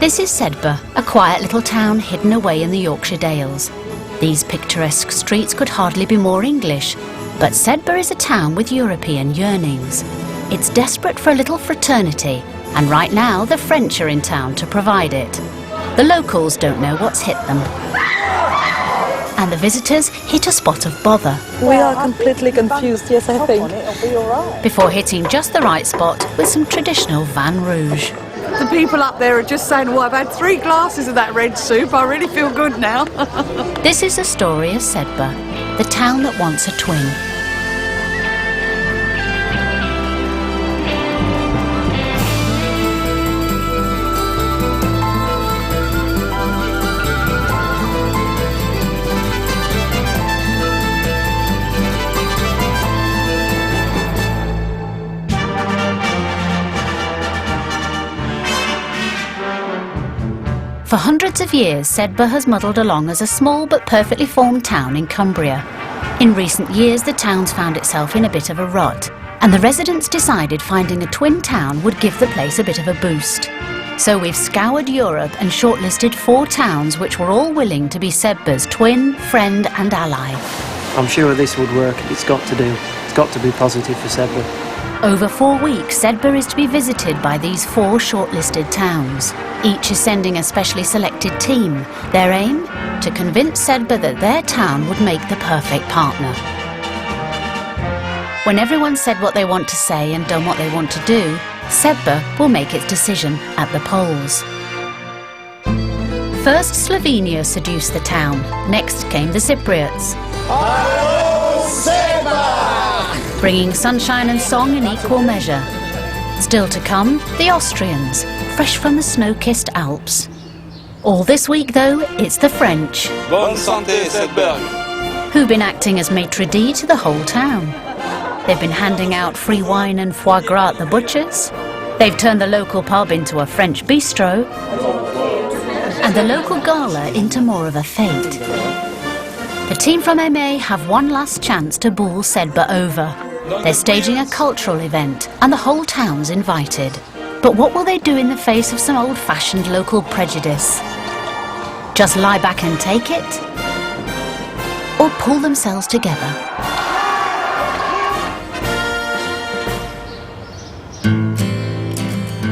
This is Sedbergh, a quiet little town hidden away in the Yorkshire Dales. These picturesque streets could hardly be more English, but Sedbergh is a town with European yearnings. It's desperate for a little fraternity, and right now the French are in town to provide it. The locals don't know what's hit them. And the visitors hit a spot of bother. We are completely confused, yes, I think. Before hitting just the right spot with some traditional vin rouge. The people up there are just saying, well, I've had 3 glasses of that red soup, I really feel good now. This is the story of Sedbergh, the town that wants a twin. For hundreds of years, Sedbergh has muddled along as a small but perfectly formed town in Cumbria. In recent years, the town's found itself in a bit of a rut, and the residents decided finding a twin town would give the place a bit of a boost. So we've scoured Europe and shortlisted 4 towns which were all willing to be Sedbergh's twin, friend and ally. I'm sure this would work. It's got to do. It's got to be positive for Sedbergh. Over 4 weeks, Sedbergh is to be visited by these 4 shortlisted towns. Each is sending a specially selected team. Their aim? To convince Sedbergh that their town would make the perfect partner. When everyone's said what they want to say and done what they want to do, Sedbergh will make its decision at the polls. First, Slovenia seduced the town. Next came the Cypriots. Hello, Sedbergh! Bringing sunshine and song in equal measure. Still to come, the Austrians, fresh from the snow-kissed Alps. All this week, though, it's the French. Bonne santé, Sedbergh! Who've been acting as maitre d' to the whole town. They've been handing out free wine and foie gras at the butchers. They've turned the local pub into a French bistro. And the local gala into more of a fete. The team from Eymet have one last chance to bowl Sedbergh over. They're staging a cultural event, and the whole town's invited. But what will they do in the face of some old-fashioned local prejudice? Just lie back and take it? Or pull themselves together?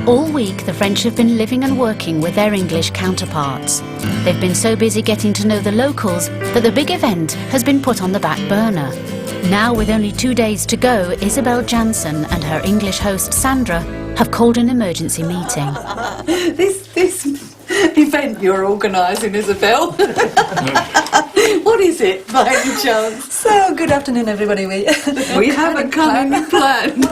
All week, the French have been living and working with their English counterparts. They've been so busy getting to know the locals that the big event has been put on the back burner. Now, with only 2 days to go, Isabel Jansen and her English host Sandra have called an emergency meeting. This event you're organising, Isabel. What is it, by any chance? So, good afternoon, everybody. We have a cunning plan.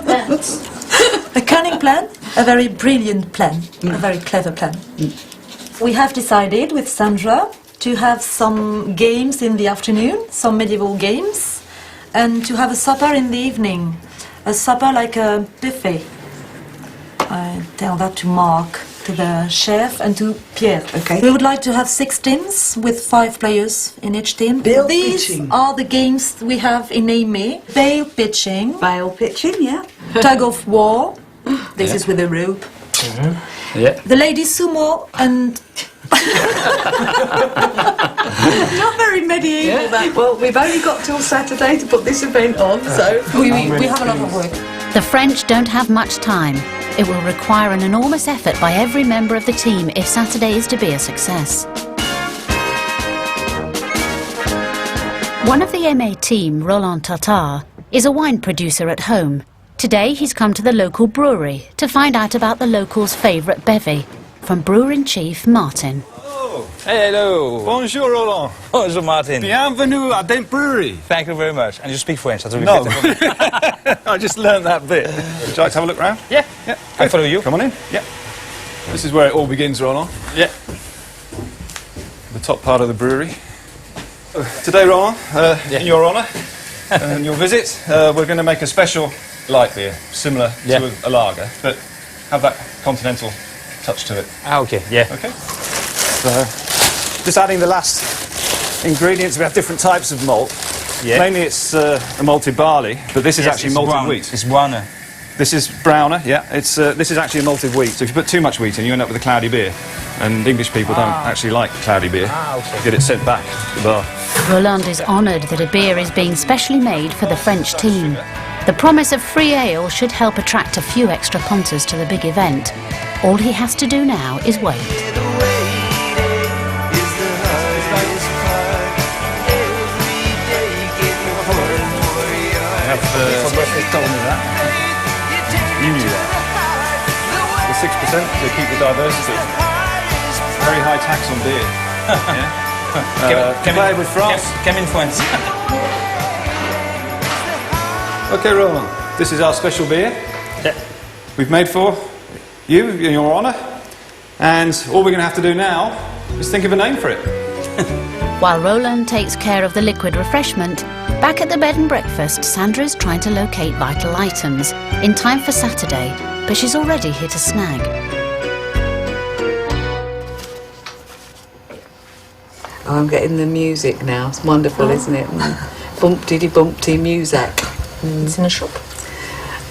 A cunning plan, a very brilliant plan, a very clever plan. We have decided with Sandra to have some games in the afternoon, some medieval games, and to have a supper in the evening. A supper like a buffet. I tell that to Mark, to the chef, and to Pierre. Okay. We would like to have 6 teams with 5 players in each team. These are the games we have in Eymet. Bale pitching. Bale pitching, yeah. Tug of war. This is with a rope. Yeah. The ladies sumo and... Not very medieval, that. Well, we've only got till Saturday to put this event on, so... We have a lot of work. The French don't have much time. It will require an enormous effort by every member of the team if Saturday is to be a success. One of the Eymet team, Roland Tatar, is a wine producer at home. Today he's come to the local brewery to find out about the locals' favourite bevy, from brewer-in-chief Martin. Oh, Hello. bonjour, Roland. Bonjour, Martin. Bienvenue à Den Brewery. Thank you very much. And you speak French, that will be No, better. I just learned that bit. Would you like to have a look round? Yeah. Yeah. I follow you. Come on in. Yeah. This is where it all begins, Roland. Yeah. The top part of the brewery. Today, Roland, in your honour and your visit, we're going to make a special light beer, similar to a lager, but have that continental touch to it. Ah, okay, yeah. Okay. So, just adding the last ingredients, we have different types of malt. Yeah. Mainly it's a malted barley, but this is actually malted wheat. It's browner. This is browner, yeah. It's, this is actually a malted wheat, so if you put too much wheat in, you end up with a cloudy beer. And English people don't actually like cloudy beer. Okay. Get it sent back to the bar. Roland is honoured that a beer is being specially made for the French team. The promise of free ale should help attract a few extra punters to the big event. All he has to do now is wait. You knew that. The 6% to keep the diversity. Very high tax on beer. Play with France. Come in France. Okay, Roland, this is our special beer. Yeah. We've made for you, in your honour. And all we're going to have to do now is think of a name for it. While Roland takes care of the liquid refreshment, back at the bed and breakfast, Sandra is trying to locate vital items in time for Saturday, but she's already hit a snag. Oh, I'm getting the music now. It's wonderful, isn't it? Bumpty music. It's in a shop.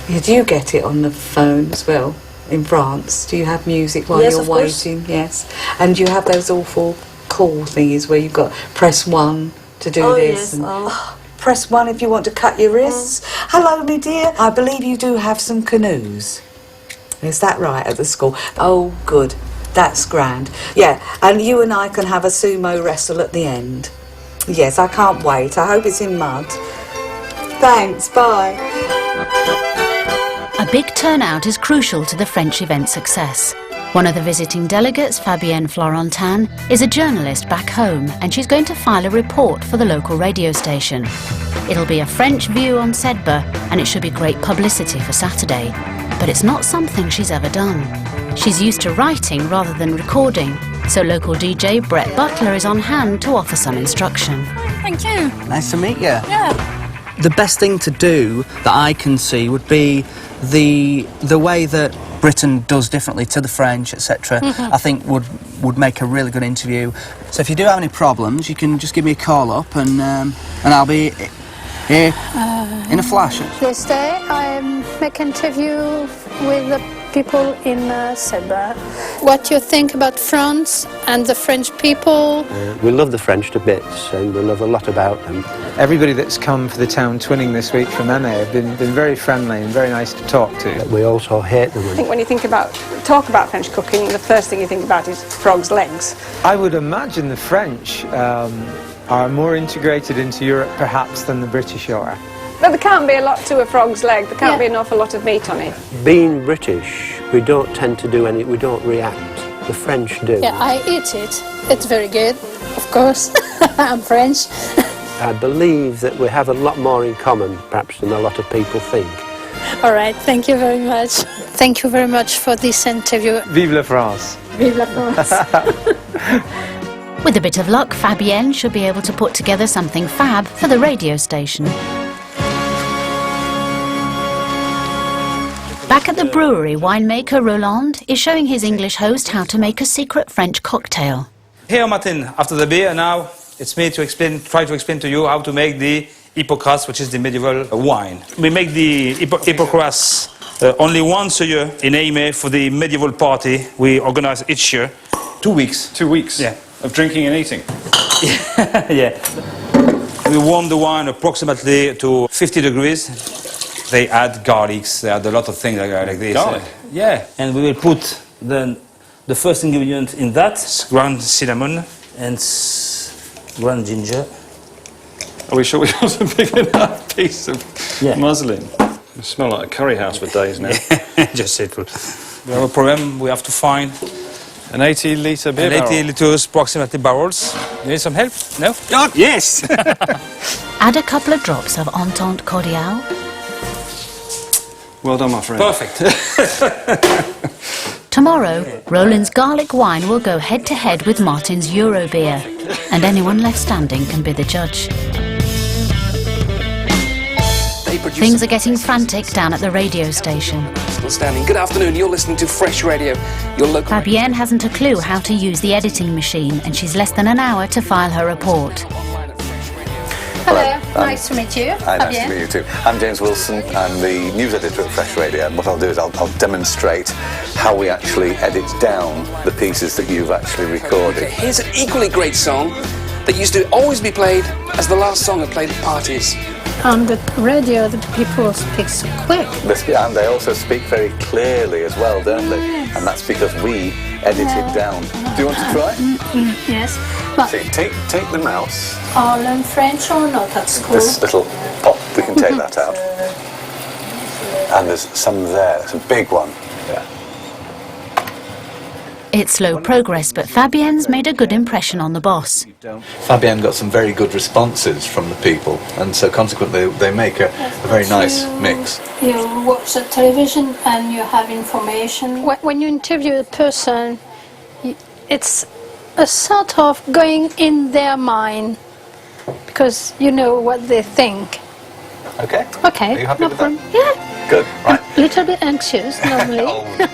Yeah, do you get it on the phone as well in France? Do you have music while Yes, you're of course. waiting? Yes. And you have those awful call thingies where you've got press 1 to do this. Yes. And press 1 if you want to cut your wrists. Hello, me dear. I believe you do have some canoes. Is that right at the school? Oh, good. That's grand. Yeah, and you and I can have a sumo wrestle at the end. Yes, I can't wait. I hope it's in mud. Thanks, bye. A big turnout is crucial to the French event's success. One of the visiting delegates, Fabienne Florentin, is a journalist back home, and she's going to file a report for the local radio station. It'll be a French view on Sedbergh, and it should be great publicity for Saturday. But it's not something she's ever done. She's used to writing rather than recording, so local DJ Brett Butler is on hand to offer some instruction. Thank you. Nice to meet you. Yeah. The best thing to do that I can see would be the way that Britain does differently to the French, etc. I think would make a really good interview. So if you do have any problems, you can just give me a call up, and I'll be here in a flash. This day I make interview with the people in Sedbergh. What you think about France and the French people? We love the French to bits, and we love a lot about them. Everybody that's come for the town twinning this week from Eymet have been very friendly and very nice to talk to. We also hate them. I think when you talk about French cooking, the first thing you think about is frog's legs. I would imagine the French are more integrated into Europe perhaps than the British are. But there can't be a lot to a frog's leg. There can't be an awful lot of meat on it. Being British, we don't tend to do we don't react. The French do. Yeah, I eat it. It's very good, of course. I'm French. I believe that we have a lot more in common, perhaps, than a lot of people think. All right, thank you very much. Thank you very much for this interview. Vive la France! Vive la France! With a bit of luck, Fabienne should be able to put together something fab for the radio station. Back at the brewery, winemaker Roland is showing his English host how to make a secret French cocktail. Here, Martin, after the beer, now it's me to try to explain to you how to make the Hippocras, which is the medieval wine. We make the Hippocras only once a year in Eymet for the medieval party we organize each year. 2 weeks. 2 weeks? Yeah. Of drinking and eating? Yeah. We warm the wine approximately to 50 degrees. They add garlics, they add a lot of things like this. Garlic? Yeah. And we will put then the first ingredient in that, ground cinnamon and ground ginger. Are we sure we got a big enough piece of muslin? It smells like a curry house for days now. Just settle. We have a problem, we have to find an 80-litre beer barrel. 80 litres approximately barrels. You need some help? No? Oh, yes! Add a couple of drops of Entente Cordiale. Well done, my friend. Perfect. Tomorrow, Roland's garlic wine will go head-to-head with Martin's Euro beer, and anyone left standing can be the judge. Things are getting frantic down at the radio station. Standing. Good afternoon, you're listening to Fresh Radio, your local... Fabienne hasn't a clue how to use the editing machine, and she's less than an hour to file her report. Hello, nice to meet you. Hi, nice to meet you too. I'm James Wilson. I'm the news editor at Fresh Radio, and what I'll do is I'll demonstrate how we actually edit down the pieces that you've actually recorded. Here's an equally great song that used to always be played as the last song at played at parties. On the radio, the people speak so quick. And they also speak very clearly as well, don't they? Yes. And that's because we edit it down. Do you want to try? Yes. But See, take the mouse. I learn French or not at school? This little pop, we can take that out. And there's some there. It's a big one. Yeah. It's slow progress, but Fabienne's made a good impression on the boss. Fabienne got some very good responses from the people, and so consequently they make a very nice mix. You watch the television and you have information. When you interview a person, it's a sort of going in their mind, because you know what they think. Okay. Okay. Are you happy with that? Yeah. Good. Right. A little bit anxious normally. Don't be.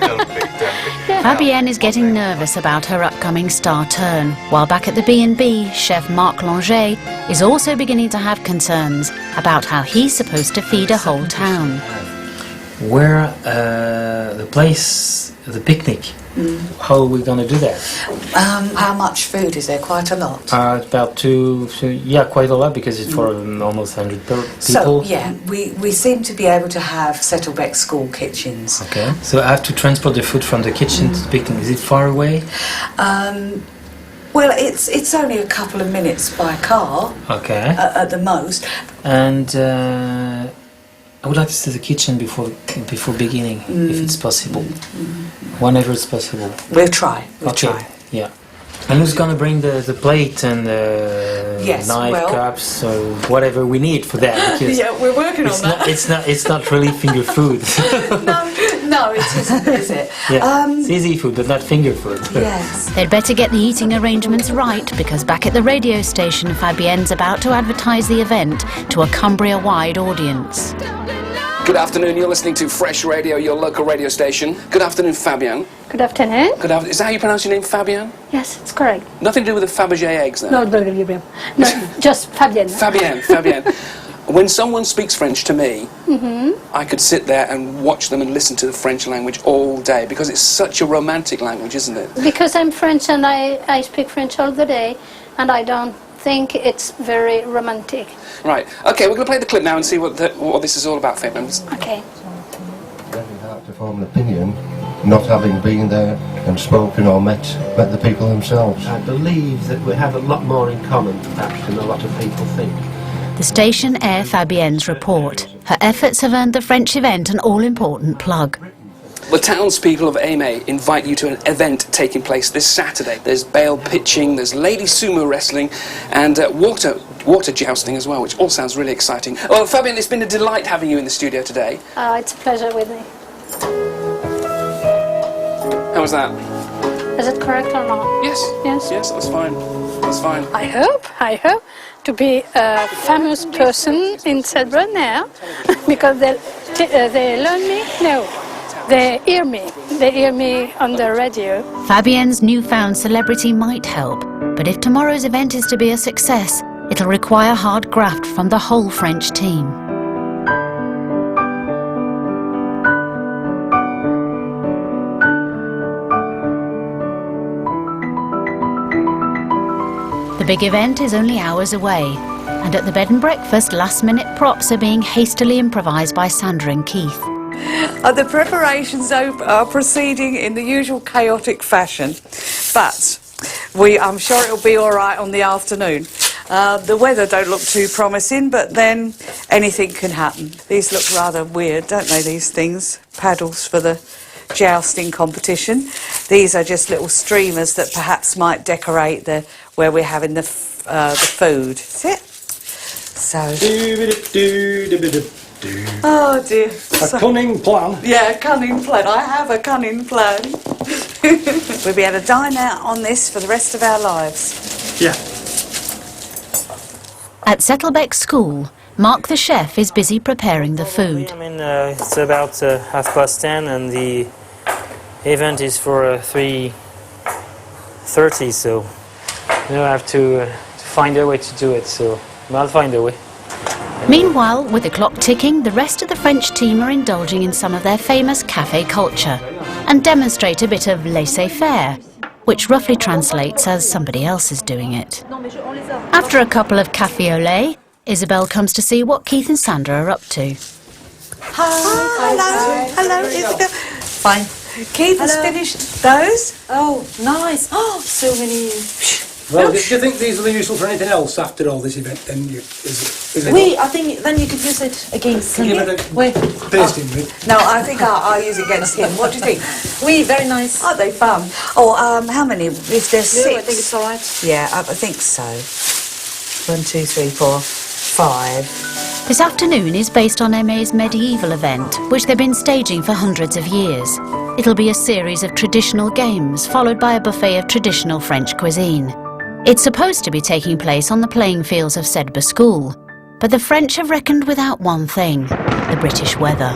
Fabienne is getting nervous about her upcoming star turn, while back at the B&B, chef Marc Langer is also beginning to have concerns about how he's supposed to feed a whole town. Where the place, the picnic, how are we going to do that? How much food is there? Quite a lot. About quite a lot, because it's for almost 100 people. So, yeah, we seem to be able to have Sedbergh school kitchens. Okay, so I have to transport the food from the kitchen to the picnic. Is it far away? Well, it's only a couple of minutes by car. Okay. At the most. And I would like to see the kitchen before beginning, if it's possible. Whenever it's possible. We'll try. We'll try. Yeah. And who's gonna bring the plate and knife, cups, or whatever we need for that? Because yeah, we're working on that. It's not really finger food. No, it isn't, is it? Yeah. It's easy food, but not finger food. Yes. They'd better get the eating arrangements right, because back at the radio station, Fabienne's about to advertise the event to a Cumbria-wide audience. Good afternoon, you're listening to Fresh Radio, your local radio station. Good afternoon, Fabienne. Good afternoon. Is that how you pronounce your name, Fabienne? Yes, it's correct. Nothing to do with the Fabergé eggs, then? No, just Fabienne. Fabienne. When someone speaks French to me, I could sit there and watch them and listen to the French language all day, because it's such a romantic language, isn't it? Because I'm French and I speak French all the day, and I don't think it's very romantic. Right. Okay, we're going to play the clip now and see what this is all about, Fabienne. Okay. Very hard to form an opinion, not having been there and spoken or met the people themselves. I believe that we have a lot more in common, perhaps, than a lot of people think. The station air Fabienne's report. Her efforts have earned the French event an all-important plug. The townspeople of Eymet invite you to an event taking place this Saturday. There's bale pitching, there's lady sumo wrestling, and water jousting as well, which all sounds really exciting. Well, Fabienne, it's been a delight having you in the studio today. It's a pleasure with me. How was that? Is it correct or not? Yes. Yes. Yes, that's fine. That's fine. I hope to be a famous person in Sedbergh now, because they learn me. No. They hear me on the radio. Fabienne's newfound celebrity might help, but if tomorrow's event is to be a success, it'll require hard graft from the whole French team. The big event is only hours away, and at the bed and breakfast, last-minute props are being hastily improvised by Sandra and Keith. The preparations are proceeding in the usual chaotic fashion, but I'm sure it'll be all right on the afternoon. The weather don't look too promising, but then anything can happen. These look rather weird, don't they, these things? Paddles for the jousting competition. These are just little streamers that perhaps might decorate where we're having the food. That's it. So... Oh dear. A cunning plan. Yeah, a cunning plan. I have a cunning plan. We'll be able to dine out on this for the rest of our lives. Yeah. At Sedbergh School, Mark the chef is busy preparing the food. It's about 10:30 and the event is for 3:30, so I have to find a way to do it, so I'll find a way. Meanwhile, with the clock ticking, the rest of the French team are indulging in some of their famous café culture and demonstrate a bit of laissez-faire, which roughly translates as somebody else is doing it. After a couple of café au lait, Isabel comes to see what Keith and Sandra are up to. Hello. Hello, Isabel. Fine. Keith has finished those. Oh, nice. Oh, so many. Well, do you think these will be useful for anything else after all this event? Then I think then you could use it against him. Wait. Pasting with. No, I think I'll use it against him. What do you think? Very nice. Aren't they fun? Oh, how many? If there's 6. I think it's all right. Yeah, I think so. 1, 2, 3, 4, 5. This afternoon is based on Eymet's medieval event, which they've been staging for hundreds of years. It'll be a series of traditional games, followed by a buffet of traditional French cuisine. It's supposed to be taking place on the playing fields of Sedbergh School, but the French have reckoned without one thing: the British weather.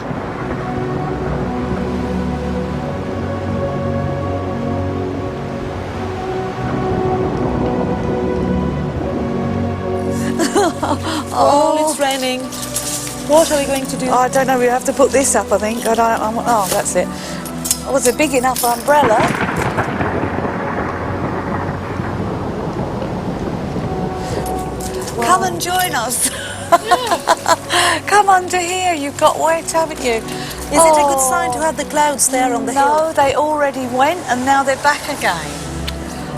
Oh, it's raining. What are we going to do? Oh, I don't know. We have to put this up, I think. Oh, that's it. Oh, it's a big enough umbrella. Come and join us. Come under here. You've got wet, haven't you? Is it a good sign to have the clouds there on the hill? No, they already went and now they're back again.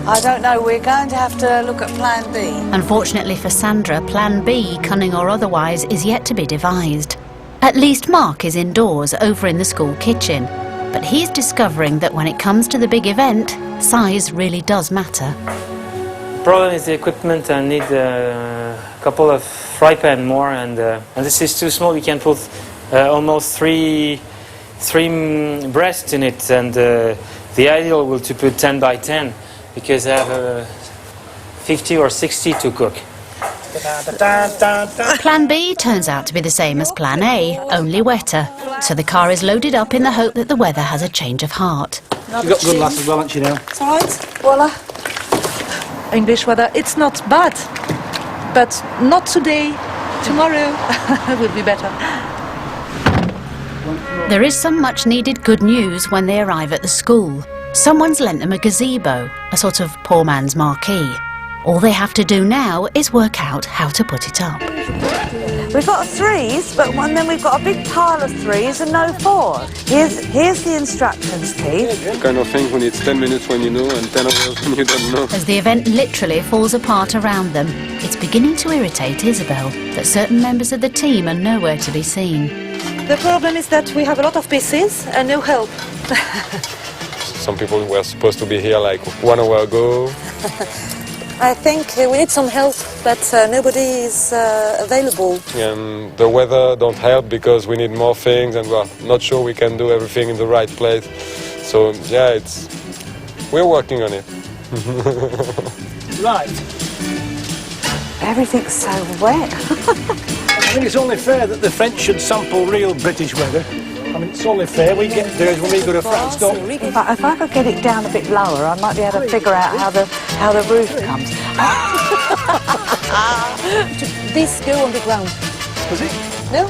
I don't know. We're going to have to look at Plan B. Unfortunately for Sandra, Plan B, cunning or otherwise, is yet to be devised. At least Mark is indoors, over in the school kitchen. But he's discovering that when it comes to the big event, size really does matter. The problem is the equipment. I need a couple of fry pan more, and this is too small. We can put almost three breasts in it, and the ideal will to put 10 by 10 because I have 50 or 60 to cook. Plan B turns out to be the same as Plan A, only wetter. So the car is loaded up in the hope that the weather has a change of heart. You've got good lass as well, haven't you now? It's all right. Voila. English weather, it's not bad, but not today. Tomorrow will be better. There is some much needed good news when they arrive at the school. Someone's lent them a gazebo, a sort of poor man's marquee. All they have to do now is work out how to put it up. We've got 3s, but then we've got a big pile of 3s and no 4s. Here's the instructions, Keith. Kind of thing when it's 10 minutes when you know and 10 hours when you don't know. As the event literally falls apart around them, it's beginning to irritate Isabel that certain members of the team are nowhere to be seen. The problem is that we have a lot of pieces and no help. Some people were supposed to be here like 1 hour ago. I think we need some help, but nobody is available. And the weather don't help because we need more things and we're not sure we can do everything in the right place. So yeah, we're working on it. Right. Everything's so wet. I think it's only fair that the French should sample real British weather. I mean, it's only fair we get theirs when we go to France, don't we? In fact, if I could get it down a bit lower, I might be able to figure out how the roof comes. This go on the ground. Was it? No?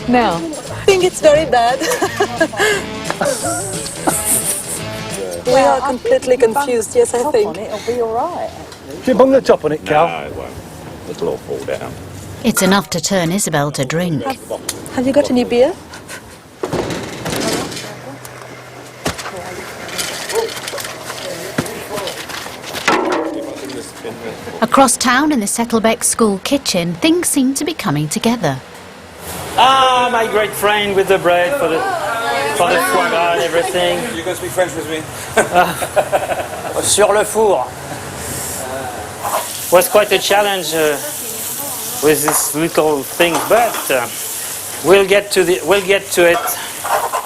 No. I think it's very bad. We are completely confused, yes, I think. It'll be all right. Can you bung the top on it, Cal? No, it won't. It'll all fall down. It's enough to turn Isabel to drink. Have you got any beer? Across town in the Sedbergh school kitchen, things seem to be coming together. Ah, my great friend with the bread for the foie gras and everything. You can speak French with me. Sur le four. Was quite a challenge with this little thing, but we'll get to it.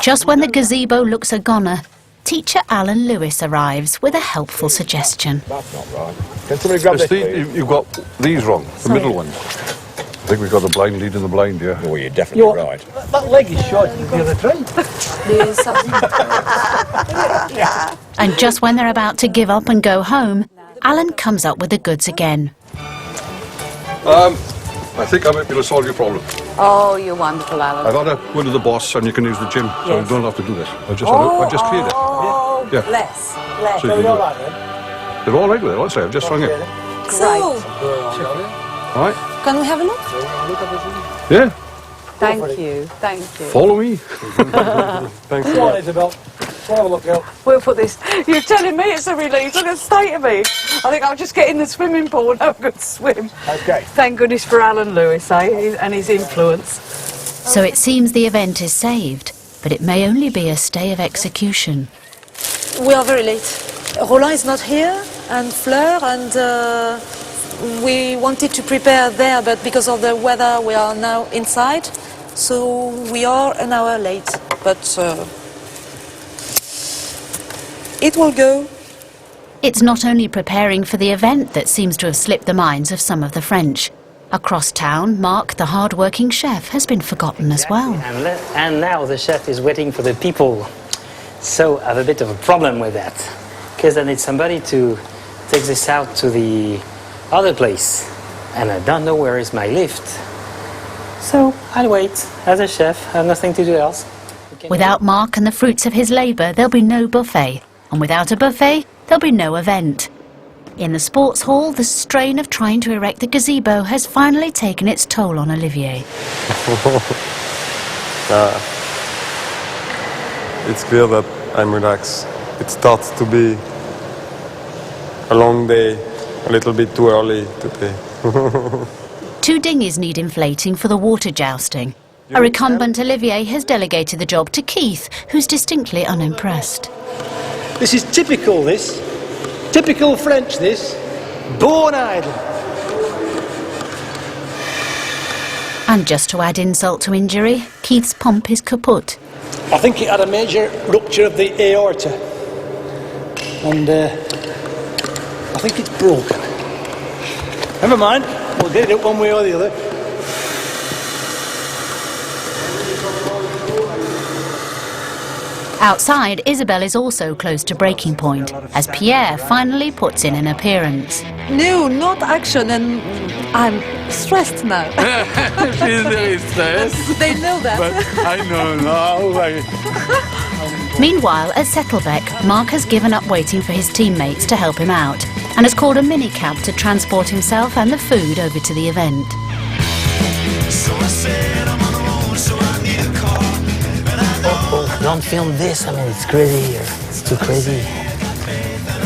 Just when the gazebo looks a goner, teacher Alan Lewis arrives with a helpful suggestion. That's not right. Can somebody grab this? You've got these wrong, the middle ones. I think we've got the blind leading the blind, yeah. Oh, you're definitely right. That leg is short than the other tree. And just when they're about to give up and go home, Alan comes up with the goods again. I think I might be able to solve your problem. Oh, you're wonderful, Alan. I've had a word with the boss and you can use the gym, so Yes. you don't have to do this. I just cleared it. Oh, Yeah. bless. So you can do it. They're all right with it, honestly. I've just rung it. So, All right? can we have a look? Yeah. Thank you. Follow me. Thanks. Come on, Isabel. We'll have a look, girl. We'll put this. You're telling me it's a release. Look at the state of me. I think I'll just get in the swimming pool and have a good swim. Okay. Thank goodness for Alan Lewis, eh? And his influence. So it seems the event is saved, but it may only be a stay of execution. We are very late. Roland is not here, and Fleur, and we wanted to prepare there, but because of the weather, we are now inside. So we are an hour late, but it will go. It's not only preparing for the event that seems to have slipped the minds of some of the French. Across town, Mark, the hard-working chef, has been forgotten as well. And now the chef is waiting for the people. So I have a bit of a problem with that, because I need somebody to take this out to the other place, and I don't know where is my lift. So I'll wait. As a chef, I have nothing to do else. Without Mark and the fruits of his labour, there'll be no buffet. And without a buffet, there'll be no event. In the sports hall, the strain of trying to erect the gazebo has finally taken its toll on Olivier. It's clear that I'm relaxed. It starts to be a long day, a little bit too early today. 2 dinghies need inflating for the water jousting. A recumbent Olivier has delegated the job to Keith, who's distinctly unimpressed. This is typical, this. Typical French, this. Born idle. And just to add insult to injury, Keith's pump is kaput. I think it had a major rupture of the aorta. And I think it's broken. Never mind, we'll get it up one way or the other. Outside, Isabelle is also close to breaking point, as Pierre finally puts in an appearance. No, not action, and I'm stressed now. She's very stressed. They know that. But I know now. Meanwhile, at Sedbergh, Mark has given up waiting for his teammates to help him out, and has called a minicab to transport himself and the food over to the event. So I said I'm on the road, so I need a car. Oh, don't film this. I mean, it's crazy here. It's too crazy.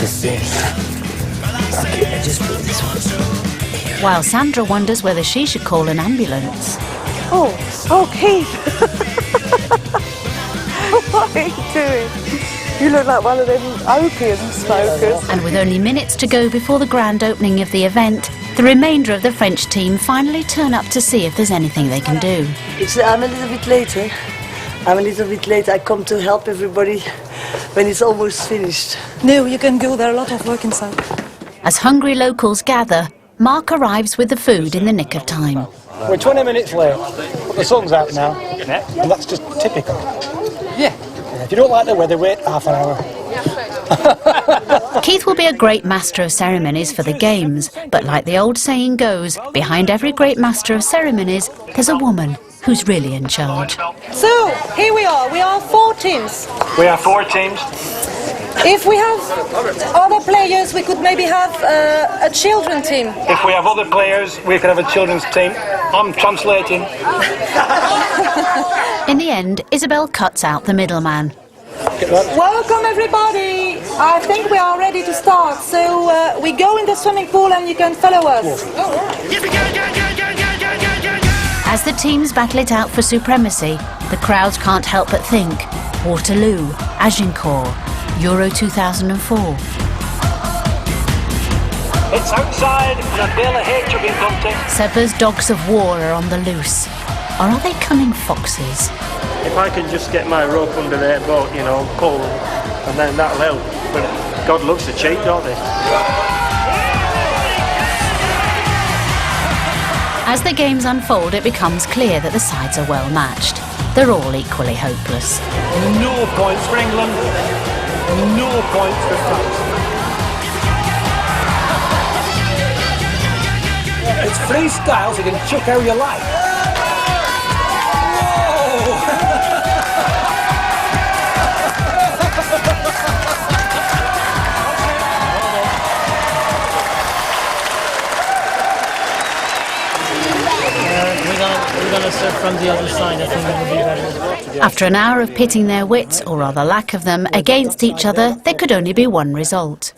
This thing. Okay, I just put this one. While Sandra wonders whether she should call an ambulance. Oh, Keith. What are you doing? You look like one of them opium smokers. And with only minutes to go before the grand opening of the event, the remainder of the French team finally turn up to see if there's anything they can do. I'm a little bit late, eh? I'm a little bit late. I come to help everybody when it's almost finished. No, you can go. There are a lot of work inside. As hungry locals gather, Mark arrives with the food in the nick of time. We're 20 minutes late, but the sun's out now, and that's just typical. Yeah. If you don't like the weather, wait half an hour. Keith will be a great master of ceremonies for the games, but like the old saying goes, behind every great master of ceremonies, there's a woman who's really in charge. So, here we are. We are 4 teams. We have 4 teams. If we have other players, we could maybe have a children team. If we have other players, we could have a children's team. I'm translating. In the end, Isabelle cuts out the middleman. Welcome everybody! I think we are ready to start, so we go in the swimming pool and you can follow us. As the teams battle it out for supremacy, the crowds can't help but think Waterloo, Agincourt, Euro 2004. It's outside, and a bale of hay to be dumped. Sedbergh's dogs of war are on the loose. Or are they cunning foxes? If I can just get my rope under their boat, you know, pull, and then that'll help. But God loves the cheat, don't they? As the games unfold, it becomes clear that the sides are well matched. They're all equally hopeless. No points for England. No points for France. It's freestyle, so you can chuck how you like. We're gonna serve from the other side. I think that would be better. After an hour of pitting their wits, or rather lack of them, against each other, there could only be one result.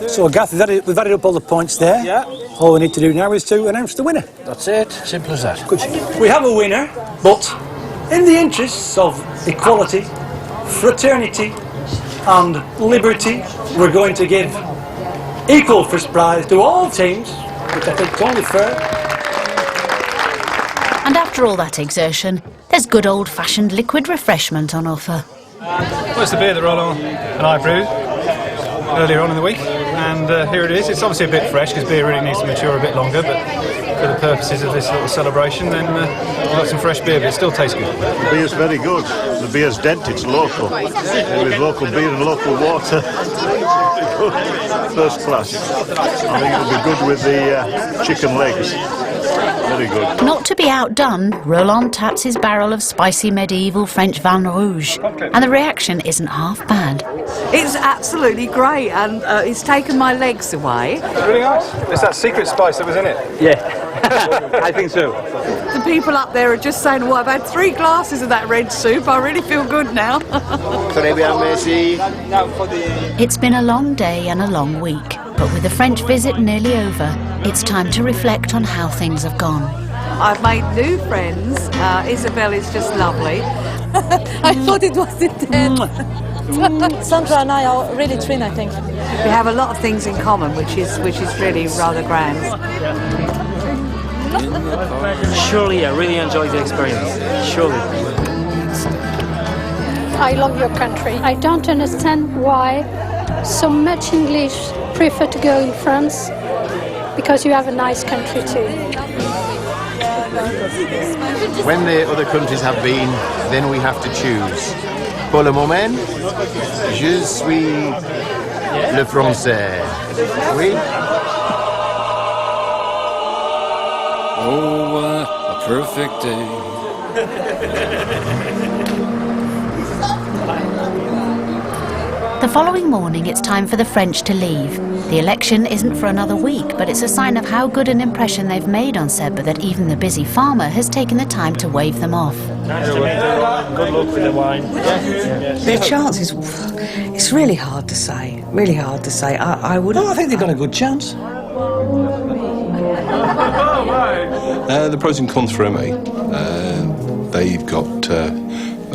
So, Gaff, we've added up all the points there. Yeah. All we need to do now is to announce the winner. That's it. Simple as that. Good. We have a winner, but in the interests of equality, fraternity, and liberty, we're going to give equal first prize to all teams, which I think is only fair. And after all that exertion, there's good old-fashioned liquid refreshment on offer. Well, it's the beer that Roland and I brewed earlier on in the week, and here it is. It's obviously a bit fresh because beer really needs to mature a bit longer, but for the purposes of this little celebration, then we've got some fresh beer, but it still tastes good. The beer's very good. The beer's dent, it's local. With local beer and local water. First class. I think it'll be good with the chicken legs. Very good. Not to be outdone, Roland taps his barrel of spicy medieval French vin rouge, and the reaction isn't half bad. It's absolutely great, and it's taken my legs away. It's really nice. It's that secret spice that was in it. Yeah, I think so. The people up there are just saying, well, I've had 3 glasses of that red soup. I really feel good now. It's been a long day and a long week, but with the French visit nearly over, it's time to reflect on how things have gone. I've made new friends. Isabel is just lovely. I thought it was intense. Sandra and I are really twin, I think. We have a lot of things in common, which is really rather grand. Surely, I really enjoyed the experience. Surely. I love your country. I don't understand why so much English prefer to go in France, because you have a nice country too. When the other countries have been, then we have to choose. Pour le moment, je suis le français. Oui? Oh, what a perfect day. The following morning, it's time for the French to leave. The election isn't for another week, but it's a sign of how good an impression they've made on Sedbergh that even the busy farmer has taken the time to wave them off. Nice to meet you. Good luck with the wine. Their chances, it's really hard to say. Really hard to say. I would. No, I think they've got a good chance. The pros and cons for MA. They've got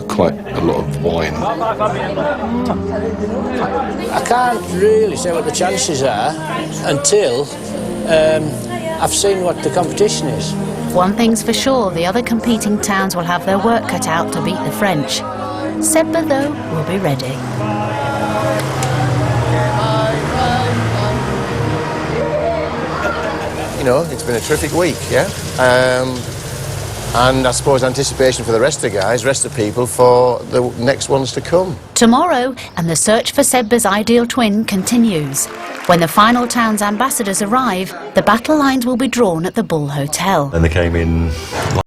quite a lot of wine. I can't really say what the chances are until I've seen what the competition is. One thing's for sure, the other competing towns will have their work cut out to beat the French. Sedbergh, though, will be ready. You know, it's been a terrific week, yeah? And I suppose anticipation for the rest of the guys, rest of the people, for the next ones to come. Tomorrow, and the search for Sedbergh's ideal twin continues. When the final town's ambassadors arrive, the battle lines will be drawn at the Bull Hotel. And they came in